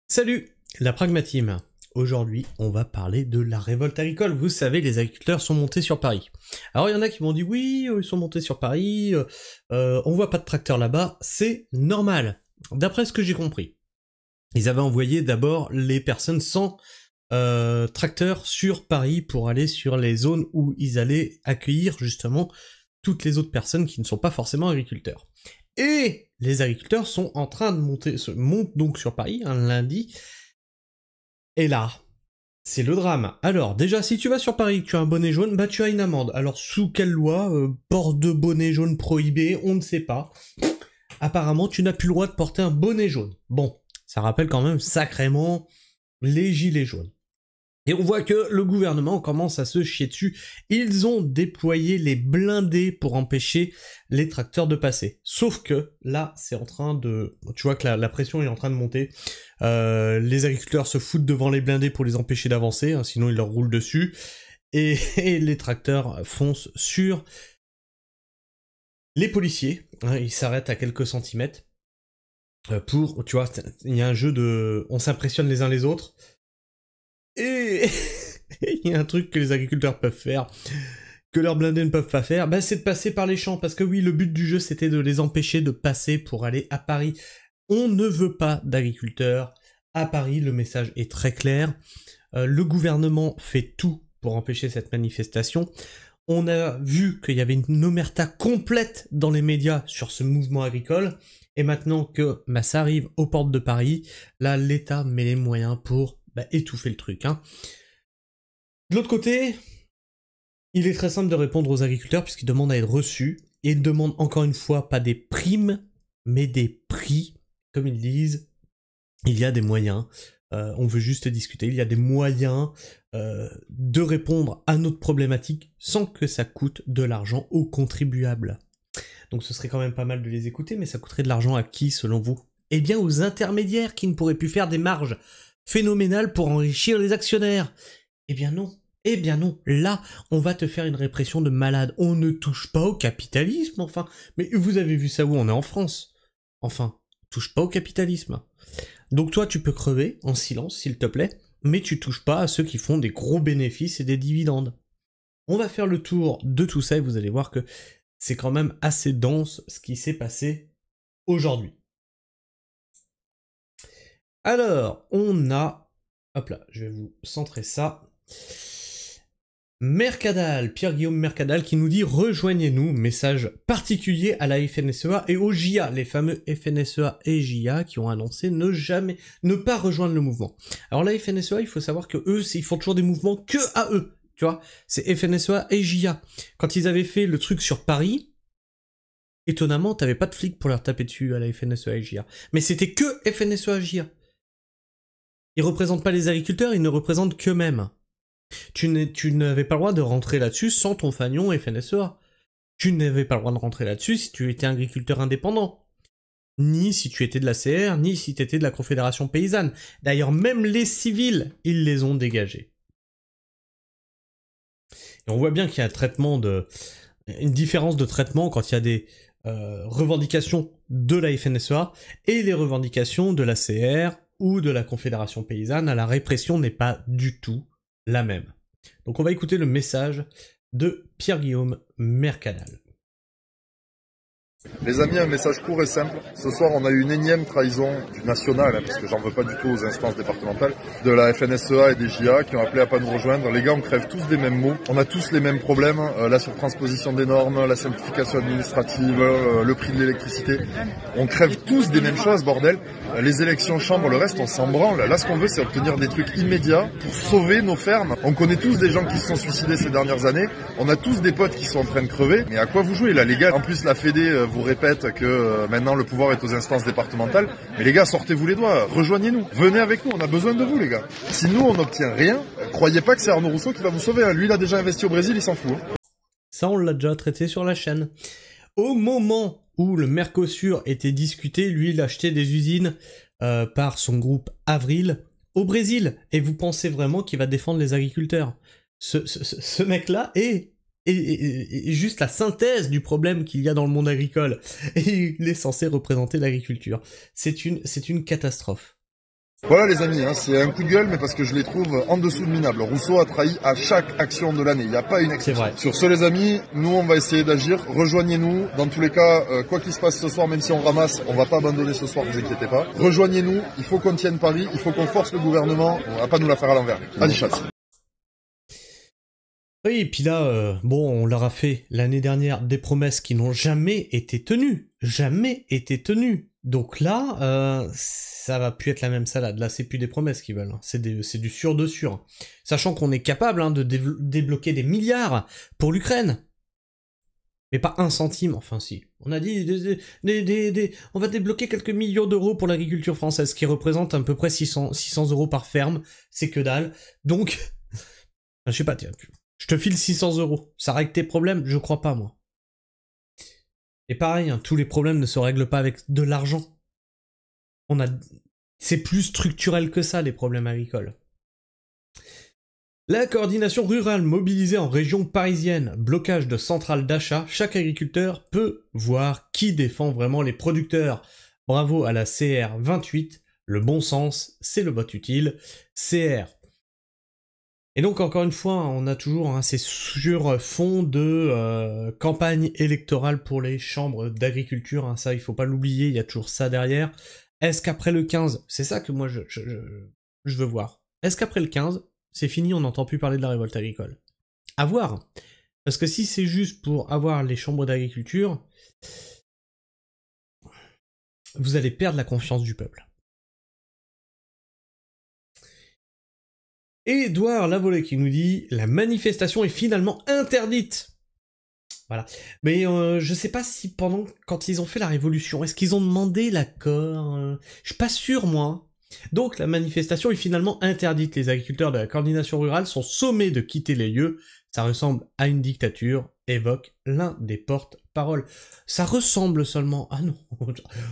Salut, la Pragmatime. Aujourd'hui, on va parler de la révolte agricole. Vous savez, les agriculteurs sont montés sur Paris. Alors, il y en a qui m'ont dit, oui, ils sont montés sur Paris, on voit pas de tracteurs là-bas, c'est normal. D'après ce que j'ai compris, ils avaient envoyé d'abord les personnes sans tracteurs sur Paris pour aller sur les zones où ils allaient accueillir justement toutes les autres personnes qui ne sont pas forcément agriculteurs. Et les agriculteurs sont en train de montent donc sur Paris un lundi. Et là, c'est le drame. Alors, déjà, si tu vas sur Paris et que tu as un bonnet jaune, bah tu as une amende. Alors, sous quelle loi port de bonnet jaune prohibé, on ne sait pas. Apparemment, tu n'as plus le droit de porter un bonnet jaune. Bon, ça rappelle quand même sacrément les gilets jaunes. Et on voit que le gouvernement commence à se chier dessus. Ils ont déployé les blindés pour empêcher les tracteurs de passer. Sauf que là, c'est en train de... Tu vois que la pression est en train de monter. Les agriculteurs se foutent devant les blindés pour les empêcher d'avancer, hein, sinon ils leur roulent dessus. Et les tracteurs foncent sur les policiers. Hein, ils s'arrêtent à quelques centimètres. Pour, tu vois, il y a un jeu de... On s'impressionne les uns les autres. Et il y a un truc que les agriculteurs peuvent faire, que leurs blindés ne peuvent pas faire, bah c'est de passer par les champs, parce que oui, le but du jeu c'était de les empêcher de passer pour aller à Paris. On ne veut pas d'agriculteurs à Paris, le message est très clair. Le gouvernement fait tout pour empêcher cette manifestation. On a vu qu'il y avait une omerta complète dans les médias sur ce mouvement agricole, et maintenant que ça arrive aux portes de Paris, là l'État met les moyens pour étouffer le truc. Hein. De l'autre côté, il est très simple de répondre aux agriculteurs puisqu'ils demandent à être reçus, et ils demandent encore une fois pas des primes, mais des prix. Comme ils disent, il y a des moyens, on veut juste discuter, il y a des moyens de répondre à notre problématique sans que ça coûte de l'argent aux contribuables. Donc ce serait quand même pas mal de les écouter, mais ça coûterait de l'argent à qui selon vous? Eh bien aux intermédiaires qui ne pourraient plus faire des marges phénoménales pour enrichir les actionnaires. Eh bien non. Eh bien non, là, on va te faire une répression de malade. On ne touche pas au capitalisme, enfin. Mais vous avez vu ça où? On est en France. Enfin, touche pas au capitalisme. Donc toi, tu peux crever en silence, s'il te plaît, mais tu touches pas à ceux qui font des gros bénéfices et des dividendes. On va faire le tour de tout ça et vous allez voir que c'est quand même assez dense ce qui s'est passé aujourd'hui. Alors, on a... Hop là, je vais vous centrer ça. Mercadal, Pierre-Guillaume Mercadal qui nous dit « Rejoignez-nous », message particulier à la FNSEA et au JA, les fameux FNSEA et JA qui ont annoncé ne pas rejoindre le mouvement. Alors la FNSEA, il faut savoir que eux, ils font toujours des mouvements que à eux, tu vois, c'est FNSEA et JA. Quand ils avaient fait le truc sur Paris, étonnamment, t'avais pas de flics pour leur taper dessus à la FNSEA et JA. Mais c'était que FNSEA et JA. Ils représentent pas les agriculteurs, ils ne représentent qu'eux-mêmes. Tu n'avais pas le droit de rentrer là-dessus sans ton fanion FNSEA. Tu n'avais pas le droit de rentrer là-dessus si tu étais agriculteur indépendant. Ni si tu étais de la CR, ni si tu étais de la Confédération Paysanne. D'ailleurs, même les civils, ils les ont dégagés. Et on voit bien qu'il y a une différence de traitement quand il y a des revendications de la FNSEA et les revendications de la CR ou de la Confédération Paysanne. La répression n'est pas du tout la même. Donc on va écouter le message de Pierre-Guillaume Mercadal. Les amis, un message court et simple. Ce soir, on a eu une énième trahison du national, parce que j'en veux pas du tout aux instances départementales, de la FNSEA et des JA qui ont appelé à pas nous rejoindre. Les gars, on crève tous des mêmes maux. On a tous les mêmes problèmes. La surtransposition des normes, la simplification administrative, le prix de l'électricité. On crève tous des mêmes choses, bordel. Les élections chambres, le reste, on s'en branle. Là, ce qu'on veut, c'est obtenir des trucs immédiats pour sauver nos fermes. On connaît tous des gens qui se sont suicidés ces dernières années. On a tous des potes qui sont en train de crever. Mais à quoi vous jouez, là, les gars? En plus, la Fédé vous répète que maintenant, le pouvoir est aux instances départementales. Mais les gars, sortez-vous les doigts. Rejoignez-nous. Venez avec nous. On a besoin de vous, les gars. Si nous, on n'obtient rien, croyez pas que c'est Arnaud Rousseau qui va vous sauver. Lui, il a déjà investi au Brésil, il s'en fout. Ça, on l'a déjà traité sur la chaîne. Au moment où le Mercosur était discuté, lui, il achetait des usines par son groupe Avril au Brésil. Et vous pensez vraiment qu'il va défendre les agriculteurs? Ce mec-là est juste la synthèse du problème qu'il y a dans le monde agricole. Et il est censé représenter l'agriculture. C'est une catastrophe. Voilà les amis, hein, c'est un coup de gueule, mais parce que je les trouve en dessous de minables. Rousseau a trahi à chaque action de l'année, il n'y a pas une exception. C'est vrai. Sur ce les amis, nous on va essayer d'agir, rejoignez-nous. Dans tous les cas, quoi qu'il se passe ce soir, même si on ramasse, on va pas abandonner ce soir, ne vous inquiétez pas. Rejoignez-nous, il faut qu'on tienne Paris, il faut qu'on force le gouvernement, on va pas nous la faire à l'envers. Allez chasse. Oui, et puis là, bon, on leur a fait l'année dernière des promesses qui n'ont jamais été tenues. Jamais été tenues. Donc là, ça va plus être la même salade. Là, c'est plus des promesses qu'ils veulent. Hein. C'est du sûr de sûr. Sachant qu'on est capable de débloquer des milliards pour l'Ukraine. Mais pas un centime, enfin si. On a dit, on va débloquer quelques millions d'euros pour l'agriculture française, ce qui représente à peu près 600 euros par ferme. C'est que dalle. Donc, je sais pas, tiens, je te file 600 euros. Ça règle tes problèmes? Je crois pas, moi. Et pareil, hein, tous les problèmes ne se règlent pas avec de l'argent. C'est plus structurel que ça, les problèmes agricoles. La coordination rurale mobilisée en région parisienne, blocage de centrales d'achat, chaque agriculteur peut voir qui défend vraiment les producteurs. Bravo à la CR 28, le bon sens, c'est le vote utile. CR. Et donc encore une fois, on a toujours, c'est sur fond de campagne électorale pour les chambres d'agriculture, ça il faut pas l'oublier, il y a toujours ça derrière. Est-ce qu'après le 15, c'est ça que moi je veux voir, est-ce qu'après le 15, c'est fini, on n'entend plus parler de la révolte agricole? À voir. Parce que si c'est juste pour avoir les chambres d'agriculture, vous allez perdre la confiance du peuple. Et Édouard Lavolée qui nous dit « La manifestation est finalement interdite !» Voilà. Mais je sais pas si quand ils ont fait la révolution, est-ce qu'ils ont demandé l'accord? Je suis pas sûr, moi. Donc la manifestation est finalement interdite. Les agriculteurs de la coordination rurale sont sommés de quitter les lieux. Ça ressemble à une dictature, évoque l'un des porte-paroles. Ça ressemble seulement... Ah non,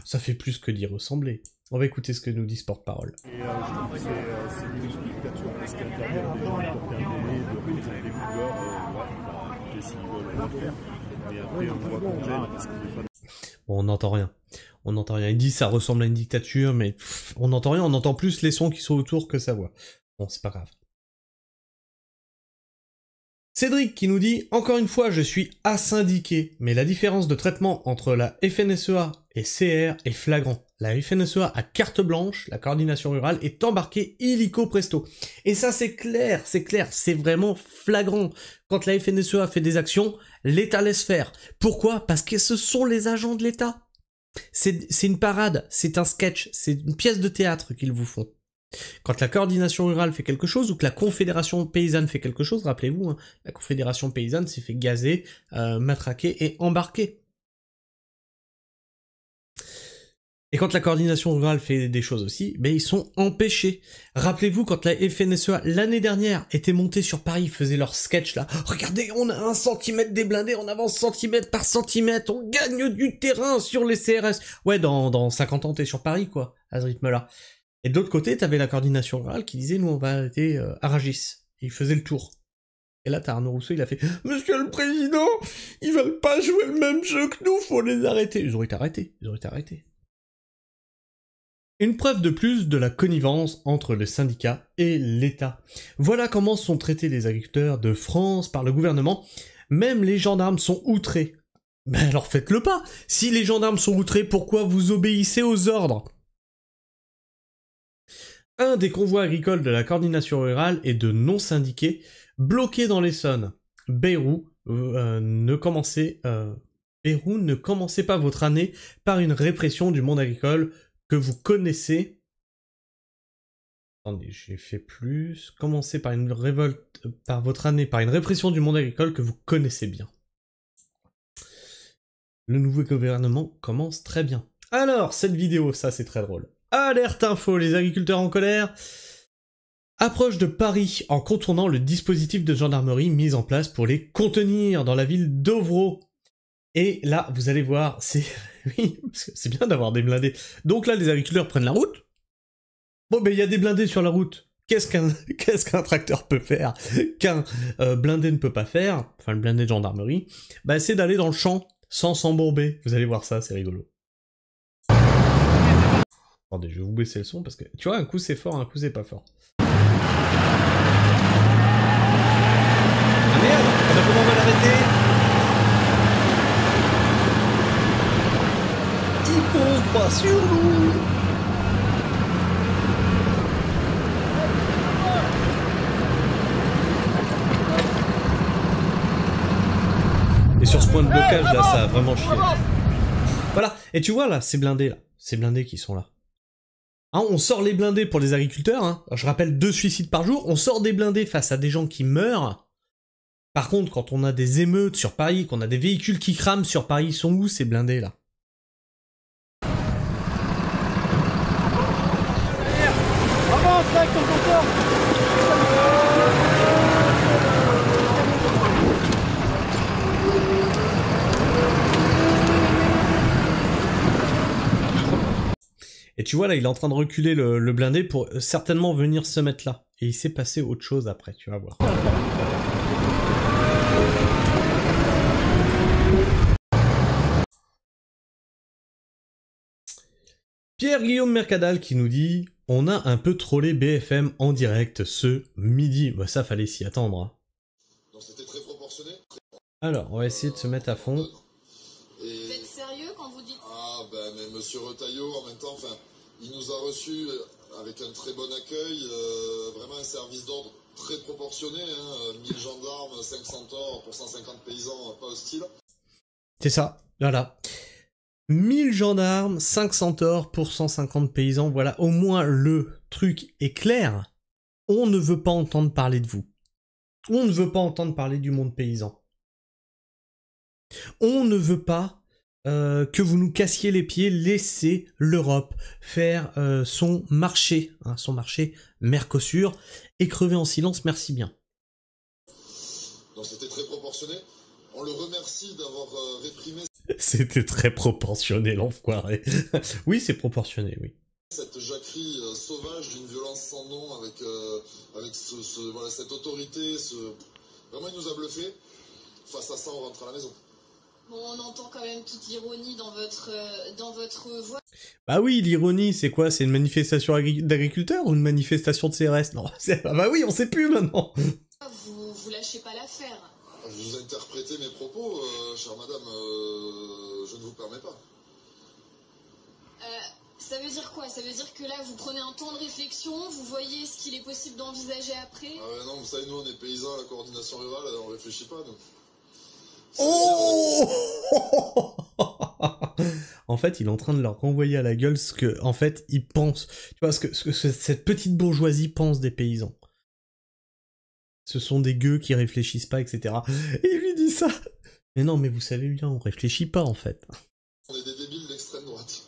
ça fait plus que d'y ressembler. On va écouter ce que nous dit ce porte-parole. Et je trouve que c'est une explication parce qu'interdire des gens de regarder, de représenter des couleurs, ouais, s'ils veulent le faire. Mais après, on voit qu'on gêne parce qu'on n'est pas... Bon, on n'entend rien. On n'entend rien. Il dit ça ressemble à une dictature, mais on n'entend rien. On entend plus les sons qui sont autour que sa voix. Bon, c'est pas grave. Cédric qui nous dit « Encore une fois, je suis asyndiqué, mais la différence de traitement entre la FNSEA et CR est flagrant. La FNSEA a carte blanche, la coordination rurale est embarquée illico presto. » Et ça c'est clair, c'est vraiment flagrant. Quand la FNSEA fait des actions, l'État laisse faire. Pourquoi? Parce que ce sont les agents de l'État. C'est une parade, c'est un sketch, c'est une pièce de théâtre qu'ils vous font. Quand la coordination rurale fait quelque chose, ou que la confédération paysanne fait quelque chose, rappelez-vous, hein, la confédération paysanne s'est fait gazer, matraquer et embarquer. Et quand la coordination rurale fait des choses aussi, ben ils sont empêchés. Rappelez-vous quand la FNSEA, l'année dernière, était montée sur Paris, faisait leur sketch là. Regardez, on a 1 centimètre des blindés, on avance centimètre par centimètre, on gagne du terrain sur les CRS. Ouais, dans 50 ans, t'es sur Paris, quoi, à ce rythme-là. Et de l'autre côté, t'avais la coordination rurale qui disait, nous, on va arrêter à Rungis. Et il faisait le tour. Et là, t'as Arnaud Rousseau, il a fait « Monsieur le Président, ils veulent pas jouer le même jeu que nous, faut les arrêter !» Ils auraient été arrêtés. Une preuve de plus de la connivence entre le syndicat et l'État. Voilà comment sont traités les agriculteurs de France par le gouvernement. Même les gendarmes sont outrés. Ben alors faites-le pas. Si les gendarmes sont outrés, pourquoi vous obéissez aux ordres? Un des convois agricoles de la coordination rurale est de non-syndiqués, bloqués dans l'Essonne. Bayrou, ne commencez pas votre année par une répression du monde agricole que vous connaissez. Attendez, j'ai fait plus. Commencez par une révolte, par votre année, par une répression du monde agricole que vous connaissez bien. Le nouveau gouvernement commence très bien. Alors, cette vidéo, ça c'est très drôle. Alerte info, les agriculteurs en colère. Approche de Paris en contournant le dispositif de gendarmerie mis en place pour les contenir dans la ville d'Ovro. Et là, vous allez voir, c'est... Oui, parce que c'est bien d'avoir des blindés. Donc là, les agriculteurs prennent la route. Bon, ben il y a des blindés sur la route. Qu'est-ce qu'un tracteur peut faire qu'un blindé ne peut pas faire, enfin le blindé de gendarmerie, bah c'est d'aller dans le champ sans s'embourber. Vous allez voir ça, c'est rigolo. Attendez, je vais vous baisser le son parce que, tu vois, un coup c'est fort, un coup c'est pas fort. Ah merde, comment on va l'arrêter? Il fonce droit sur nous. Et sur ce point de blocage là, ça a vraiment chié. Voilà, et tu vois là, ces blindés là, ces blindés qui sont là. Hein, on sort les blindés pour les agriculteurs, hein. Je rappelle 2 suicides par jour, on sort des blindés face à des gens qui meurent. Par contre, quand on a des émeutes sur Paris, qu'on a des véhicules qui crament sur Paris, ils sont où ces blindés là? Avance là avec ton compteur. Et tu vois là, il est en train de reculer le blindé pour certainement venir se mettre là. Et il s'est passé autre chose après, tu vas voir. Pierre-Guillaume Mercadal qui nous dit « On a un peu trollé BFM en direct ce midi. » Bah ça, fallait s'y attendre. Hein. Donc c'était très proportionné. Alors, on va essayer de se mettre à fond. Et... Vous êtes sérieux quand vous dites... Ah ben mais monsieur Retailleau en même temps, enfin, il nous a reçus avec un très bon accueil, vraiment un service d'ordre très proportionné, hein, 1000 gendarmes, 500 torts pour 150 paysans pas hostiles. C'est ça, voilà. 1000 gendarmes, 500 torts pour 150 paysans, voilà, au moins le truc est clair. On ne veut pas entendre parler de vous. On ne veut pas entendre parler du monde paysan. On ne veut pas que vous nous cassiez les pieds, laissez l'Europe faire son marché Mercosur, et crever en silence, merci bien. Donc c'était très proportionné. On le remercie d'avoir réprimé C'était très proportionné, l'enfoiré. Oui, c'est proportionné, oui. cette jacquerie sauvage d'une violence sans nom avec voilà, cette autorité. Vraiment, il nous a bluffé. Face à ça, on rentre à la maison. Bon, on entend quand même toute l'ironie dans votre voix. Bah oui, l'ironie, c'est quoi? C'est une manifestation d'agriculteurs ou une manifestation de CRS? Non, ah bah oui, on sait plus maintenant. Vous lâchez pas l'affaire. Vous interprétez mes propos, chère madame, je ne vous permets pas. Ça veut dire quoi? Ça veut dire que là, vous prenez un temps de réflexion, vous voyez ce qu'il est possible d'envisager après? Non, vous savez, nous, on est paysans, la coordination rurale, on réfléchit pas, nous. Oh En fait, il est en train de leur renvoyer à la gueule ce que, en fait, ils pensent. Tu vois, ce que cette petite bourgeoisie pense des paysans. Ce sont des gueux qui réfléchissent pas, etc. Et il lui dit ça. Mais non, mais vous savez bien, on réfléchit pas, en fait. On est des débiles d'extrême droite.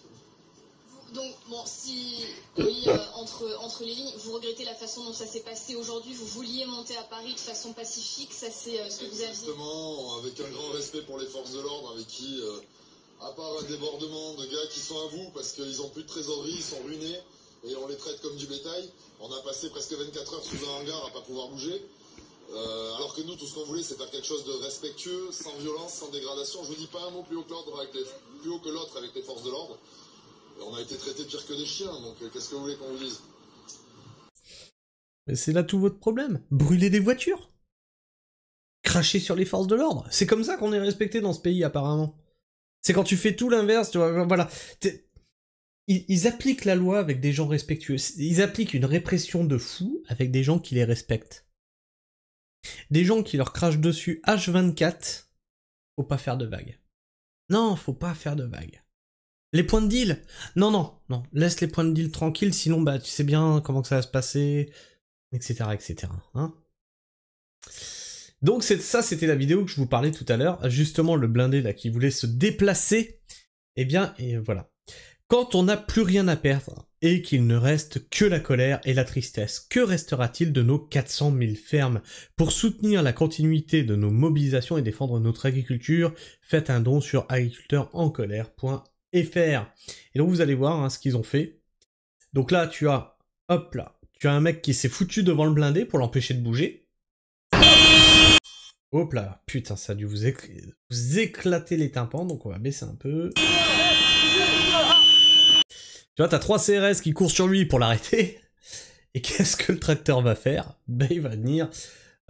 Donc, bon, si, oui, entre les lignes, vous regrettez la façon dont ça s'est passé aujourd'hui, vous vouliez monter à Paris de façon pacifique, ça c'est ce que vous aviez... Exactement, avec un grand respect pour les forces de l'ordre, avec qui, à part un débordement de gars qui sont à vous, parce qu'ils ont plus de trésorerie, ils sont ruinés, et on les traite comme du bétail, on a passé presque 24 heures sous un hangar à pas pouvoir bouger, alors que nous, tout ce qu'on voulait, c'est faire quelque chose de respectueux, sans violence, sans dégradation. Je vous dis pas un mot plus haut que l'autre avec les forces de l'ordre. On a été traités pire que des chiens, donc qu'est-ce que vous voulez qu'on vous dise? Mais c'est là tout votre problème. Brûler des voitures. Cracher sur les forces de l'ordre. C'est comme ça qu'on est respecté dans ce pays, apparemment. C'est quand tu fais tout l'inverse, tu vois, voilà. Ils appliquent la loi avec des gens respectueux. Ils appliquent une répression de fous avec des gens qui les respectent. Des gens qui leur crachent dessus H24, faut pas faire de vagues. Non, faut pas faire de vagues. Les points de deal? Non, non, non. Laisse les points de deal tranquilles, sinon, bah, tu sais bien comment que ça va se passer, etc., etc., hein. Donc, ça, c'était la vidéo que je vous parlais tout à l'heure. Justement, le blindé, là, qui voulait se déplacer. Eh bien, et voilà. Quand on n'a plus rien à perdre, et qu'il ne reste que la colère et la tristesse, que restera-t-il de nos 400 000 fermes? Pour soutenir la continuité de nos mobilisations et défendre notre agriculture, faites un don sur agriculteurencolère.fr. Et donc vous allez voir hein, ce qu'ils ont fait. Donc là tu as, hop là, tu as un mec qui s'est foutu devant le blindé pour l'empêcher de bouger. Hop là, putain ça a dû vous éclater les tympans, donc on va baisser un peu. Tu vois, t'as 3 CRS qui courent sur lui pour l'arrêter. Et qu'est-ce que le tracteur va faire? Ben, il va venir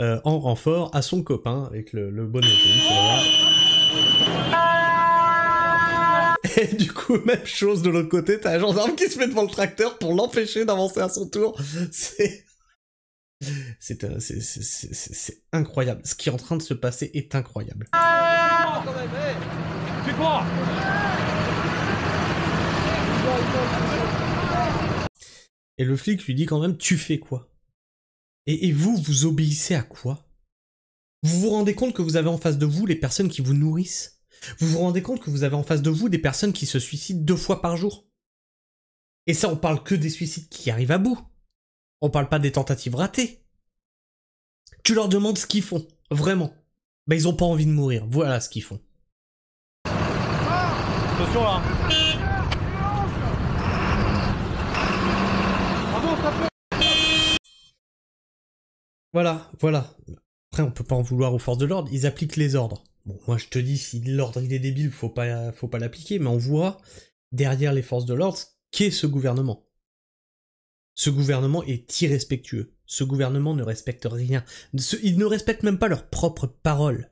en renfort à son copain avec le bonnet jaune. Et du coup, même chose de l'autre côté, t'as un gendarme qui se met devant le tracteur pour l'empêcher d'avancer à son tour. C'est incroyable. Ce qui est en train de se passer est incroyable. C'est quoi? Et le flic lui dit quand même, tu fais quoi? Et vous, vous obéissez à quoi? Vous vous rendez compte que vous avez en face de vous les personnes qui vous nourrissent? Vous vous rendez compte que vous avez en face de vous des personnes qui se suicident 2 fois par jour? Et ça, on parle que des suicides qui arrivent à bout. On parle pas des tentatives ratées. Tu leur demandes ce qu'ils font, vraiment. Ben, ils ont pas envie de mourir, voilà ce qu'ils font. Attention là. Voilà. Après, on peut pas en vouloir aux forces de l'ordre, ils appliquent les ordres. Bon, moi je te dis, si l'ordre il est débile, faut pas l'appliquer, mais on voit derrière les forces de l'ordre qu'est ce gouvernement. Ce gouvernement est irrespectueux. Ce gouvernement ne respecte rien. Ils ne respectent même pas leurs propres paroles.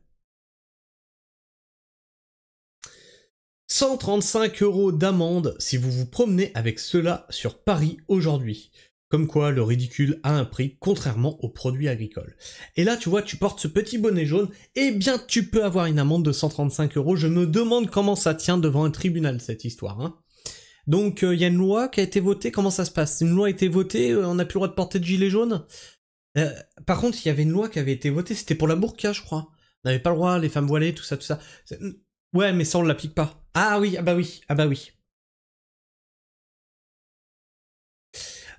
135 € d'amende si vous vous promenez avec cela sur Paris aujourd'hui. Comme quoi, le ridicule a un prix, contrairement aux produits agricoles. Et là, tu vois, tu portes ce petit bonnet jaune, eh bien, tu peux avoir une amende de 135 €. Je me demande comment ça tient devant un tribunal, cette histoire, hein. Donc, il y a une loi qui a été votée, comment ça se passe? Une loi a été votée, on n'a plus le droit de porter de gilet jaune? Par contre, il y avait une loi qui avait été votée, c'était pour la burqa, je crois. On n'avait pas le droit, les femmes voilées, tout ça. Ouais, mais ça, on l'applique pas. Ah oui, ah bah oui.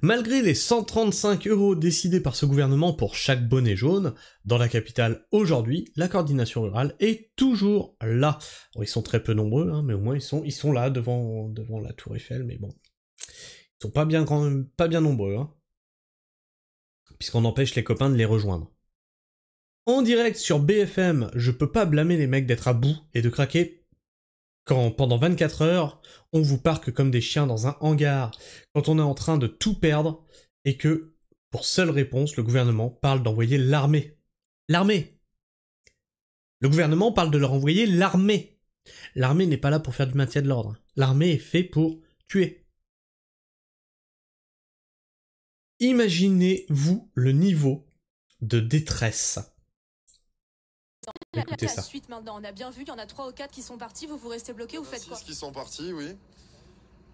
Malgré les 135 € décidés par ce gouvernement pour chaque bonnet jaune, dans la capitale aujourd'hui, la coordination rurale est toujours là. Bon, ils sont très peu nombreux, hein, mais au moins ils sont là devant la tour Eiffel, mais bon. Ils sont pas bien nombreux, hein. Puisqu'on empêche les copains de les rejoindre. En direct sur BFM, je peux pas blâmer les mecs d'être à bout et de craquer quand pendant 24 heures, on vous parque comme des chiens dans un hangar, quand on est en train de tout perdre, et que, pour seule réponse, le gouvernement parle d'envoyer l'armée. L'armée! Le gouvernement parle de leur envoyer l'armée. L'armée n'est pas là pour faire du maintien de l'ordre. L'armée est faite pour tuer. Imaginez-vous le niveau de détresse. Écoutez ça. Suite maintenant, on a bien vu, il y en a 3 ou 4 qui sont partis, vous restez bloqués, vous faites quoi? 6 qui sont partis, oui.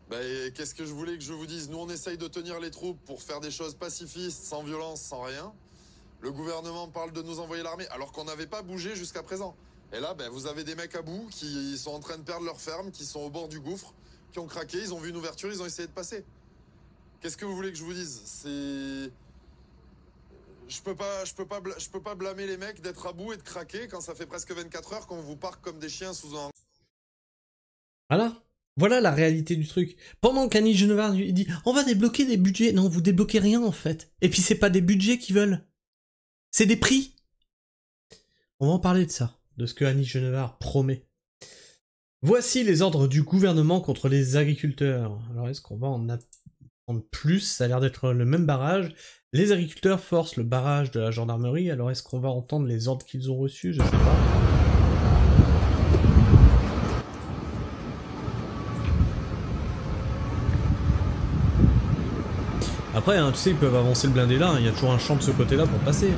Bah, qu'est-ce que je voulais que je vous dise? Nous, on essaye de tenir les troupes pour faire des choses pacifistes, sans violence, sans rien. Le gouvernement parle de nous envoyer l'armée, alors qu'on n'avait pas bougé jusqu'à présent. Et là, ben, vous avez des mecs à bout qui sont en train de perdre leur ferme, qui sont au bord du gouffre, qui ont craqué, ils ont vu une ouverture, ils ont essayé de passer. Qu'est-ce que vous voulez que je vous dise? C'est... Je peux pas blâmer les mecs d'être à bout et de craquer quand ça fait presque 24 heures qu'on vous parque comme des chiens sous un... Voilà la réalité du truc. Pendant qu'Annie Genevard dit « On va débloquer des budgets », non, vous débloquez rien en fait. Et puis c'est pas des budgets qu'ils veulent. C'est des prix. On va en parler de ça, de ce que Annie Genevard promet. Voici les ordres du gouvernement contre les agriculteurs. Alors est-ce qu'on va en apprendre plus? Ça a l'air d'être le même barrage. Les agriculteurs forcent le barrage de la gendarmerie, alors est-ce qu'on va entendre les ordres qu'ils ont reçus? Je sais pas. Après, hein, tu sais, ils peuvent avancer le blindé là, il y a toujours un champ de ce côté-là pour passer.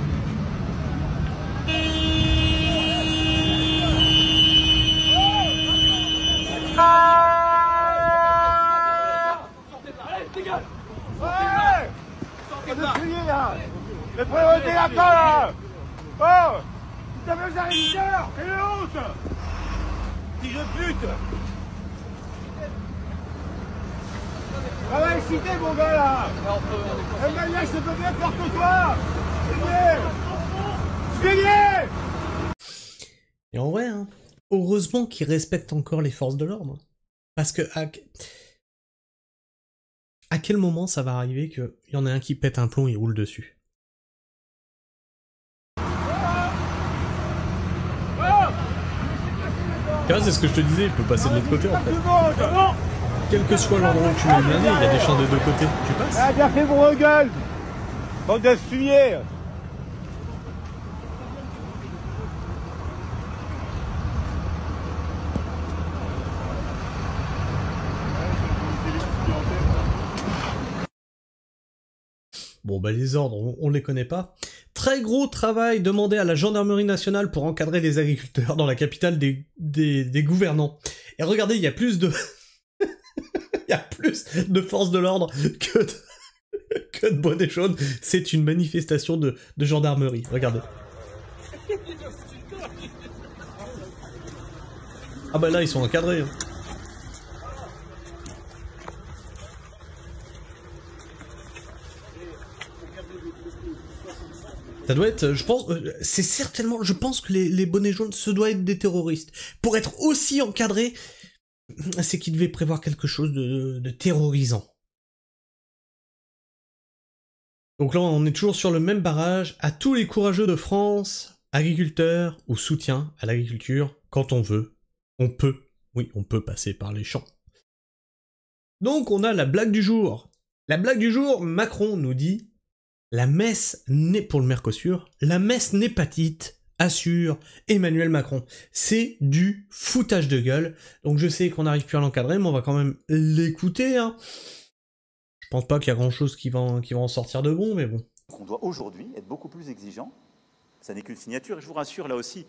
Les priorités là-dedans là! Oh! Vous avez aux agriculteurs! C'est une honte! Fils de pute! Ça va exciter mon gars là! Le mariage c'est pas bien fort que toi! Fuyez! Et en vrai, hein, heureusement qu'ils respectent encore les forces de l'ordre. Parce que à quel moment ça va arriver qu'il y en a un qui pète un plomb et roule dessus? Tu vois, c'est ce que je te disais, il peut passer de l'autre côté en fait. quel que soit l'endroit où tu mets le blindé, il y a des champs des deux côtés. Tu passes. Ah, bien fait vos gueule. Bande de fuyers. Bon, bah les ordres, on les connaît pas. Très gros travail demandé à la gendarmerie nationale pour encadrer les agriculteurs dans la capitale des gouvernants. Et regardez, il y a plus de... il y a plus de forces de l'ordre que de bonnets jaunes. C'est une manifestation de gendarmerie. Regardez. Ah bah là, ils sont encadrés. Hein. Ça doit être, je pense, c'est certainement, je pense que les bonnets jaunes, ce doit être des terroristes. Pour être aussi encadrés, c'est qu'ils devaient prévoir quelque chose de terrorisant. Donc là, on est toujours sur le même barrage. À tous les courageux de France, agriculteurs ou soutien à l'agriculture, quand on veut, on peut. Oui, on peut passer par les champs. Donc on a la blague du jour. La blague du jour, Macron nous dit... La messe n'est pour le Mercosur, la messe n'est pas dite, assure Emmanuel Macron. C'est du foutage de gueule. Donc je sais qu'on n'arrive plus à l'encadrer, mais on va quand même l'écouter. Hein. Je pense pas qu'il y a grand chose qui va en sortir de bon, mais bon. On doit aujourd'hui être beaucoup plus exigeant. Ça n'est qu'une signature. Et je vous rassure là aussi,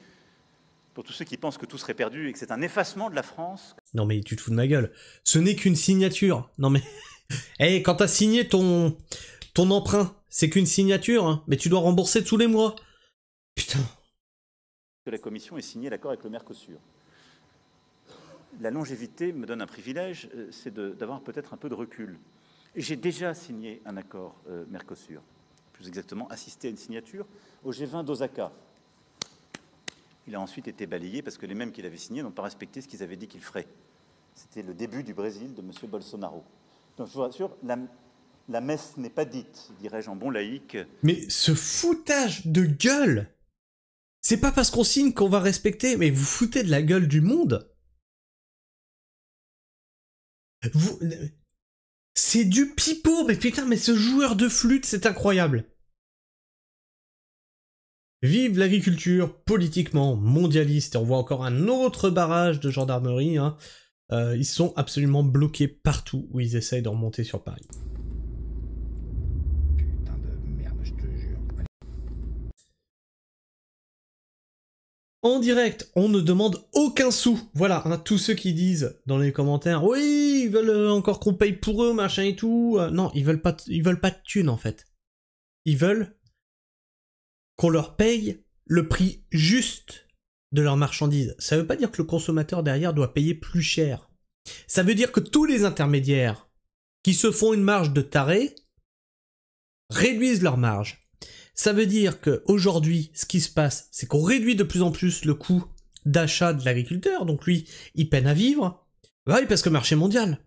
pour tous ceux qui pensent que tout serait perdu et que c'est un effacement de la France. Non mais tu te fous de ma gueule. Ce n'est qu'une signature. Non mais... hey, quand t'as signé ton emprunt, c'est qu'une signature, hein, mais tu dois rembourser tous les mois. Putain. Que la Commission ait signé l'accord avec le Mercosur. La longévité me donne un privilège, c'est d'avoir peut-être un peu de recul. J'ai déjà signé un accord Mercosur, plus exactement assisté à une signature au G20 d'Osaka. Il a ensuite été balayé parce que les mêmes qui l'avaient signé n'ont pas respecté ce qu'ils avaient dit qu'ils feraient. C'était le début du Brésil de M. Bolsonaro. Donc je vous rassure, la messe n'est pas dite, dirais-je en bon laïque. Mais ce foutage de gueule, c'est pas parce qu'on signe qu'on va respecter, mais vous foutez de la gueule du monde. C'est du pipeau, mais putain, mais ce joueur de flûte, c'est incroyable. Vive l'agriculture politiquement mondialiste. Et on voit encore un autre barrage de gendarmerie. Hein. Ils sont absolument bloqués partout où ils essayent de remonter sur Paris. En direct, on ne demande aucun sou. Voilà, hein, tous ceux qui disent dans les commentaires, oui, ils veulent encore qu'on paye pour eux, machin et tout. Non, ils veulent pas de thunes en fait. Ils veulent qu'on leur paye le prix juste de leurs marchandises. Ça veut pas dire que le consommateur derrière doit payer plus cher. Ça veut dire que tous les intermédiaires qui se font une marge de taré réduisent leur marge. Ça veut dire qu'aujourd'hui, ce qui se passe, c'est qu'on réduit de plus en plus le coût d'achat de l'agriculteur, donc lui, il peine à vivre, bah oui, parce que marché mondial.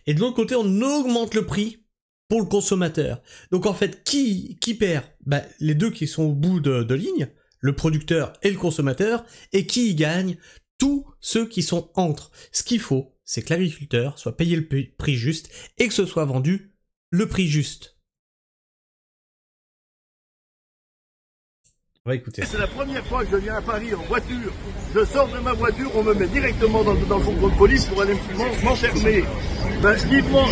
Et de l'autre côté, on augmente le prix pour le consommateur. Donc en fait, qui perd? Bah, les deux qui sont au bout de ligne, le producteur et le consommateur, et qui y gagne? Tous ceux qui sont entre. Ce qu'il faut, c'est que l'agriculteur soit payé le prix juste, et que ce soit vendu le prix juste. On va écouter. C'est la première fois que je viens à Paris en voiture. Je sors de ma voiture, on me met directement dans le contrôle de police pour aller m'enfermer. Ben, vivement,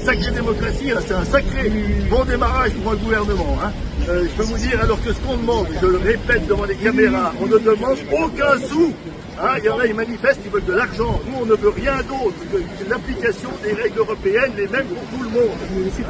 sacrée démocratie, hein, c'est un sacré bon démarrage pour un gouvernement. Hein. Je peux vous dire, alors que ce qu'on demande, je le répète devant les caméras, on ne demande aucun sou. Hein, il y en a, ils manifestent, ils veulent de l'argent. Nous, on ne veut rien d'autre que l'application des règles européennes, les mêmes pour tout le monde.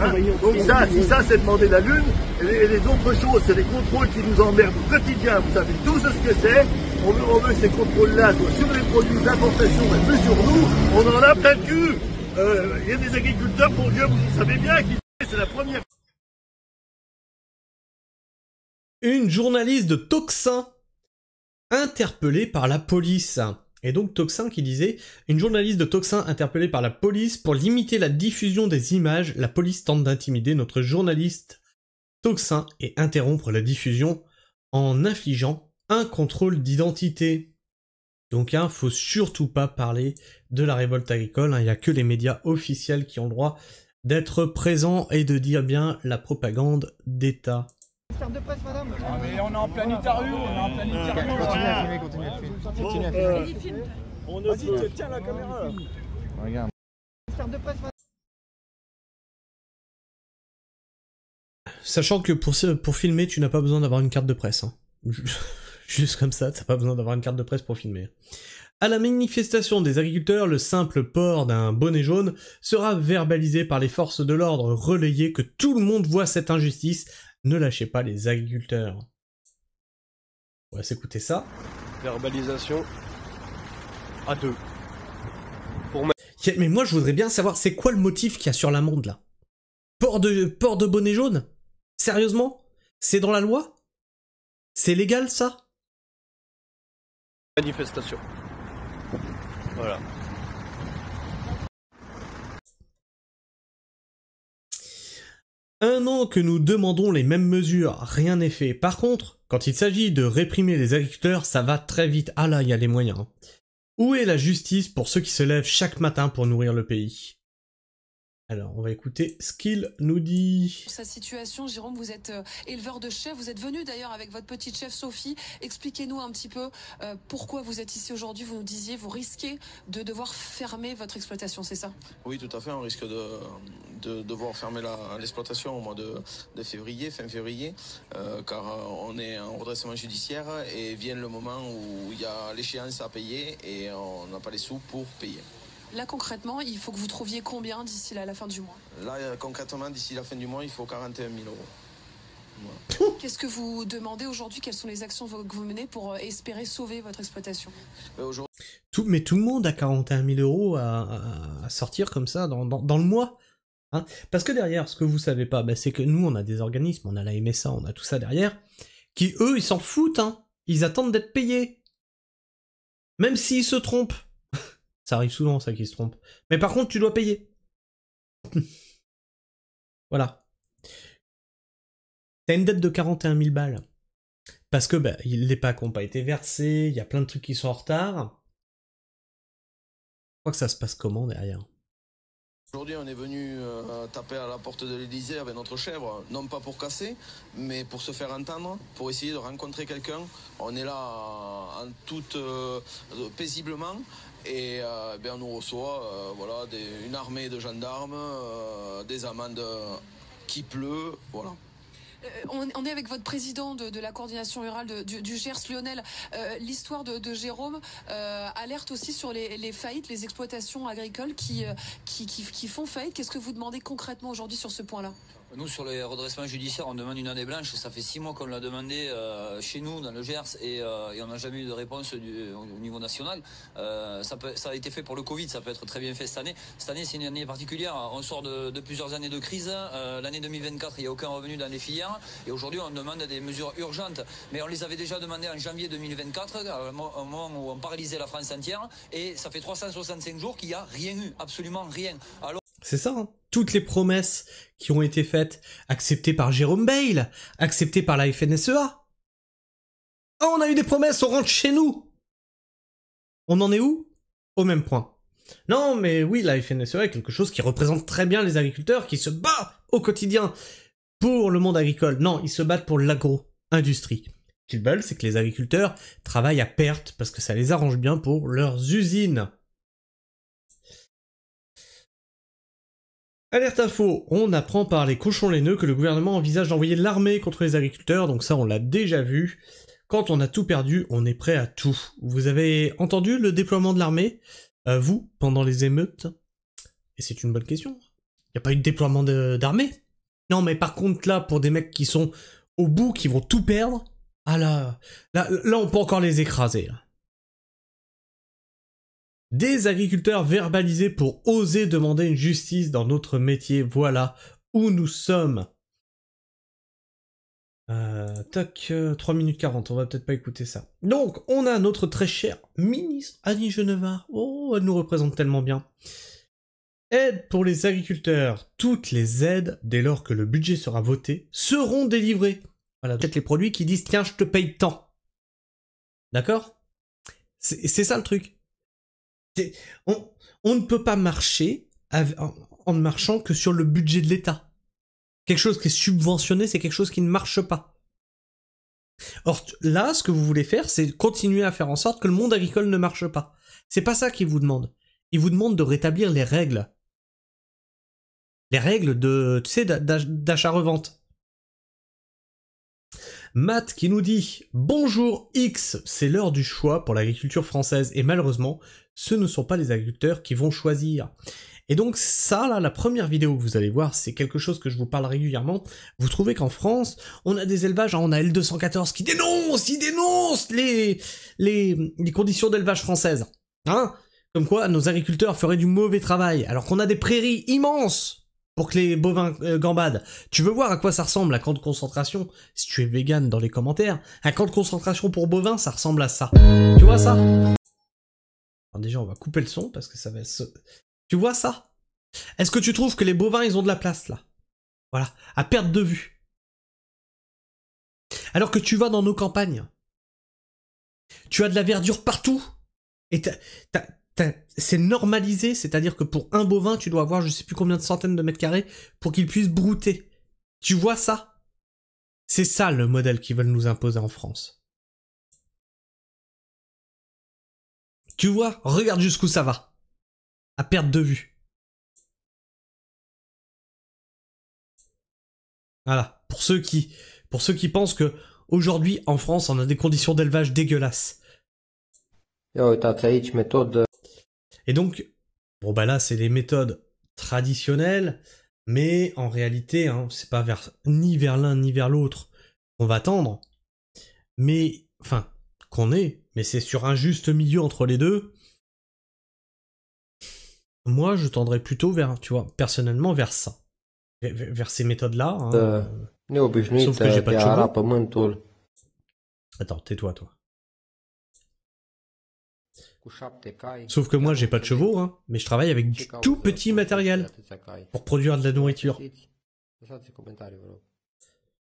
Hein. Donc ça, c'est demander la lune. Et les autres choses, c'est les contrôles qui nous emmerdent au quotidien. Vous savez tous ce que c'est. On veut que ces contrôles-là soient sur les produits d'importation et plus sur nous. On en a plein le cul. Il y a des agriculteurs, pour Dieu, vous savez bien, qui c'est la première. Une journaliste de Tocsin interpellée par la police. Et donc Tocsin qui disait, une journaliste de Tocsin interpellée par la police pour limiter la diffusion des images, la police tente d'intimider notre journaliste Tocsin et interrompre la diffusion en infligeant un contrôle d'identité. Donc hein, faut surtout pas parler de la révolte agricole, hein. Il n'y a que les médias officiels qui ont le droit d'être présents et de dire bien la propagande d'État. Carte de presse, madame. Ah, mais on est en plein Itaru, on est en plein Itaru. Continuez à filmer, continuez à filmer. Continuez à filmer. Vas-y, tiens la caméra. Regarde. Carte de presse, madame. Sachant que pour filmer, tu n'as pas besoin d'avoir une carte de presse. Hein. Juste comme ça, t'as pas besoin d'avoir une carte de presse pour filmer. À la manifestation des agriculteurs, le simple port d'un bonnet jaune sera verbalisé par les forces de l'ordre, relayé que tout le monde voit cette injustice. Ne lâchez pas les agriculteurs. On va s'écouter ça. Verbalisation à 2. Mais moi, je voudrais bien savoir, c'est quoi le motif qu'il y a sur l'amende, là? Port de bonnet jaune? Sérieusement? C'est dans la loi? C'est légal, ça? Manifestation. Voilà. Un an que nous demandons les mêmes mesures, rien n'est fait. Par contre, quand il s'agit de réprimer les agriculteurs, ça va très vite. Ah là, il y a les moyens. Où est la justice pour ceux qui se lèvent chaque matin pour nourrir le pays? Alors, on va écouter ce qu'il nous dit. Sa situation, Jérôme, vous êtes éleveur de chèvres. Vous êtes venu d'ailleurs avec votre petite chèvre Sophie. Expliquez-nous un petit peu pourquoi vous êtes ici aujourd'hui. Vous nous disiez, vous risquez de devoir fermer votre exploitation, c'est ça? Oui, tout à fait. On risque de devoir fermer l'exploitation au mois de février, fin février, car on est en redressement judiciaire et vient le moment où il y a l'échéance à payer et on n'a pas les sous pour payer. Là, concrètement, il faut que vous trouviez combien d'ici la fin du mois? Là, concrètement, d'ici la fin du mois, il faut 41 000 euros. Voilà. Qu'est-ce que vous demandez aujourd'hui? Quelles sont les actions que vous menez pour espérer sauver votre exploitation? Mais tout le monde a 41 000 euros à sortir comme ça dans le mois. Hein, parce que derrière, ce que vous savez pas, bah, c'est que nous, on a des organismes, on a la MSA, on a tout ça derrière, qui, eux, ils s'en foutent. Hein, ils attendent d'être payés. Même s'ils se trompent. Ça arrive souvent, ça, qu'ils se trompent. Mais par contre, tu dois payer. Voilà. T'as une dette de 41 000 balles. Parce que bah, les packs n'ont pas été versés, il y a plein de trucs qui sont en retard. Je crois que ça se passe comment derrière? Aujourd'hui, on est venu taper à la porte de l'Élysée avec notre chèvre, non pas pour casser, mais pour se faire entendre, pour essayer de rencontrer quelqu'un. On est là en toute paisiblement et on nous reçoit voilà, une armée de gendarmes, des amendes qui pleut, voilà. On est avec votre président de la coordination rurale du Gers, Lionel. L'histoire de Jérôme alerte aussi sur les faillites, les exploitations agricoles qui font faillite. Qu'est-ce que vous demandez concrètement aujourd'hui sur ce point-là? Nous, sur les redressements judiciaires, on demande une année blanche. Ça fait 6 mois qu'on l'a demandé chez nous, dans le Gers, et on n'a jamais eu de réponse au niveau national. Ça a été fait pour le Covid, ça peut être très bien fait cette année. Cette année, c'est une année particulière. On sort de plusieurs années de crise. L'année 2024, il n'y a aucun revenu dans les filières. Et aujourd'hui, on demande des mesures urgentes. Mais on les avait déjà demandées en janvier 2024, au moment où on paralysait la France entière. Et ça fait 365 jours qu'il n'y a rien eu, absolument rien. Alors... C'est ça, hein. Toutes les promesses qui ont été faites, acceptées par Jérôme Bail, acceptées par la FNSEA. Ah, on a eu des promesses, on rentre chez nous. On en est où? Au même point. Non, mais oui, la FNSEA est quelque chose qui représente très bien les agriculteurs, qui se bat au quotidien pour le monde agricole. Non, ils se battent pour l'agro-industrie. Ce qu'ils veulent, c'est que les agriculteurs travaillent à perte, parce que ça les arrange bien pour leurs usines. Alerte info, on apprend par les cochons laineux que le gouvernement envisage d'envoyer l'armée contre les agriculteurs, donc ça on l'a déjà vu. Quand on a tout perdu, on est prêt à tout. Vous avez entendu le déploiement de l'armée, vous, pendant les émeutes? Et c'est une bonne question. Il n'y a pas eu de déploiement d'armée? Non mais par contre là, pour des mecs qui sont au bout, qui vont tout perdre, ah là on peut encore les écraser. Des agriculteurs verbalisés pour oser demander une justice dans notre métier, voilà où nous sommes. 3 minutes 40, on va peut-être pas écouter ça. Donc, on a notre très chère ministre Annie Genevard. Oh, elle nous représente tellement bien. Aide pour les agriculteurs. Toutes les aides, dès lors que le budget sera voté, seront délivrées. Voilà, peut-être les produits qui disent « Tiens, je te paye tant ». D'accord ? C'est ça le truc. On ne peut pas marcher en ne marchant que sur le budget de l'État. Quelque chose qui est subventionné, c'est quelque chose qui ne marche pas. Or, là, ce que vous voulez faire, c'est continuer à faire en sorte que le monde agricole ne marche pas. C'est pas ça qu'ils vous demandent. Ils vous demandent de rétablir les règles. Les règles de, tu sais, d'achat-revente. Matt qui nous dit « Bonjour X, c'est l'heure du choix pour l'agriculture française et malheureusement, ce ne sont pas les agriculteurs qui vont choisir. » Et donc ça, là, la première vidéo que vous allez voir, c'est quelque chose que je vous parle régulièrement. Vous trouvez qu'en France, on a des élevages, on a L214 qui dénonce, les conditions d'élevage françaises. Hein? Comme quoi, nos agriculteurs feraient du mauvais travail, alors qu'on a des prairies immenses pour que les bovins gambadent. Tu veux voir à quoi ça ressemble un camp de concentration? Si tu es vegan dans les commentaires, un camp de concentration pour bovins, ça ressemble à ça. Tu vois ça? Alors déjà, on va couper le son parce que ça va se... Tu vois ça? Est-ce que tu trouves que les bovins, ils ont de la place, là? Voilà, à perte de vue. Alors que tu vas dans nos campagnes, tu as de la verdure partout, et c'est normalisé, c'est-à-dire que pour un bovin, tu dois avoir je sais plus combien de centaines de mètres carrés pour qu'il puisse brouter. Tu vois ça? C'est ça le modèle qu'ils veulent nous imposer en France. Tu vois? Regarde jusqu'où ça va. À perte de vue. Voilà. Pour ceux qui pensent que aujourd'hui en France on a des conditions d'élevage dégueulasses. Et donc, bon bah là c'est les méthodes traditionnelles, mais en réalité, hein, c'est pas ni vers l'un ni vers l'autre qu'on va tendre, mais, enfin, mais c'est sur un juste milieu entre les deux. Moi je tendrais plutôt vers, tu vois, personnellement vers ça. Vers ces méthodes-là. Hein, sauf que j'ai pas de chevaux. Attends, tais-toi, toi. Sauf que moi, j'ai pas de chevaux, hein, mais je travaille avec du tout petit matériel pour produire de la nourriture.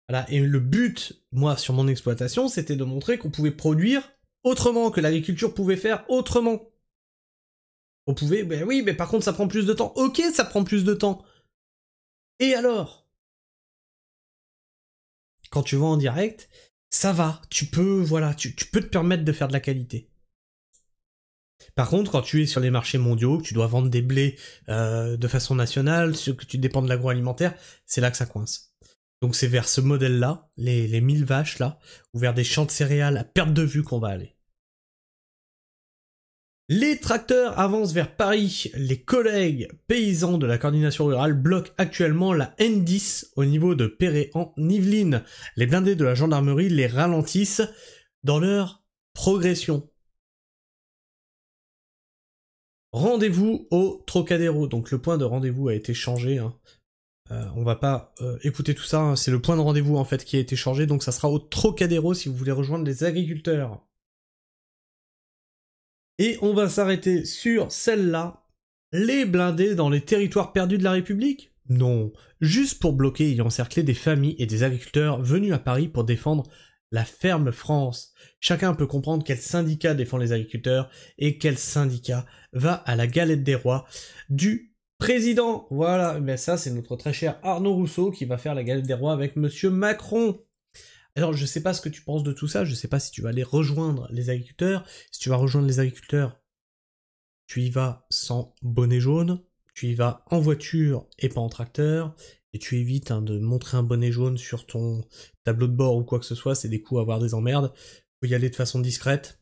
Voilà, et le but, moi, sur mon exploitation, c'était de montrer qu'on pouvait produire autrement, que l'agriculture pouvait faire autrement. On pouvait, ben oui, mais par contre, ça prend plus de temps. Ok, ça prend plus de temps. Et alors? Quand tu vas en direct, ça va, tu peux, voilà, tu peux te permettre de faire de la qualité. Par contre, quand tu es sur les marchés mondiaux, que tu dois vendre des blés de façon nationale, que tu dépends de l'agroalimentaire, c'est là que ça coince. Donc c'est vers ce modèle-là, les 1000 vaches là, ou vers des champs de céréales à perte de vue qu'on va aller. Les tracteurs avancent vers Paris. Les collègues paysans de la coordination rurale bloquent actuellement la N10 au niveau de Perret en Yvelines. Les blindés de la gendarmerie les ralentissent dans leur progression. Rendez-vous au Trocadéro. Donc le point de rendez-vous a été changé. Hein. On va pas écouter tout ça. Hein. C'est le point de rendez-vous en fait qui a été changé. Donc ça sera au Trocadéro si vous voulez rejoindre les agriculteurs. Et on va s'arrêter sur celle-là. Les blindés dans les territoires perdus de la République? Non. Juste pour bloquer et encercler des familles et des agriculteurs venus à Paris pour défendre la ferme France. Chacun peut comprendre quel syndicat défend les agriculteurs et quel syndicat va à la galette des rois du président. Voilà, mais ça c'est notre très cher Arnaud Rousseau qui va faire la galette des rois avec Monsieur Macron. Alors je sais pas ce que tu penses de tout ça, je sais pas si tu vas aller rejoindre les agriculteurs. Si tu vas rejoindre les agriculteurs, tu y vas sans bonnet jaune, tu y vas en voiture et pas en tracteur, et tu évites de montrer un bonnet jaune sur ton tableau de bord ou quoi que ce soit, c'est des coups à avoir des emmerdes. Faut y aller de façon discrète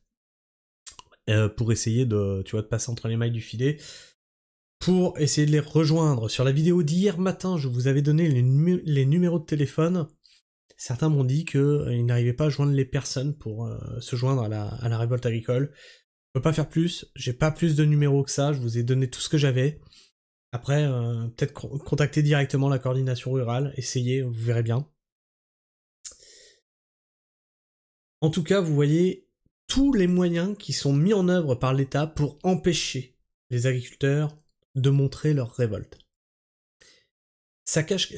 pour essayer de, tu vois, de passer entre les mailles du filet, pour essayer de les rejoindre. Sur la vidéo d'hier matin, je vous avais donné les numéros de téléphone. Certains m'ont dit qu'ils n'arrivaient pas à joindre les personnes pour se joindre à la révolte agricole. Je peux pas faire plus, j'ai pas plus de numéros que ça, je vous ai donné tout ce que j'avais. Après, peut-être contacter directement la coordination rurale, essayez, vous verrez bien. En tout cas, vous voyez tous les moyens qui sont mis en œuvre par l'État pour empêcher les agriculteurs de montrer leur révolte. Ça cache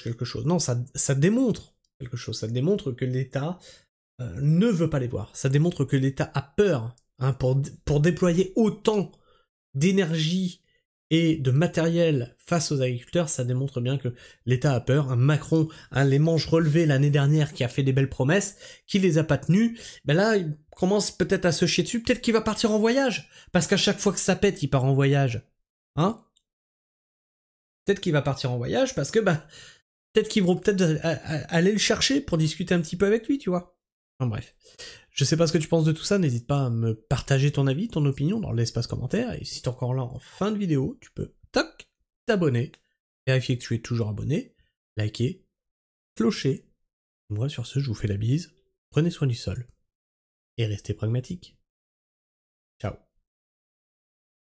quelque chose. Non, ça démontre quelque chose. Ça démontre que l'État ne veut pas les voir. Ça démontre que l'État a peur hein, pour déployer autant d'énergie et de matériel face aux agriculteurs, ça démontre bien que l'État a peur. Un Macron, les manches relevées l'année dernière, qui a fait des belles promesses, qui les a pas tenues, ben là, il commence peut-être à se chier dessus, peut-être qu'il va partir en voyage, parce qu'à chaque fois que ça pète, il part en voyage. Hein? Peut-être qu'il va partir en voyage, parce que, bah, peut-être qu'ils vont peut-être aller le chercher pour discuter un petit peu avec lui, tu vois. Enfin bref. Je sais pas ce que tu penses de tout ça, n'hésite pas à me partager ton avis, ton opinion dans l'espace commentaire, et si t'es encore là en fin de vidéo, tu peux, toc, t'abonner, vérifier que tu es toujours abonné, liker, clocher. Moi, sur ce, je vous fais la bise, prenez soin du sol, et restez pragmatique. Ciao.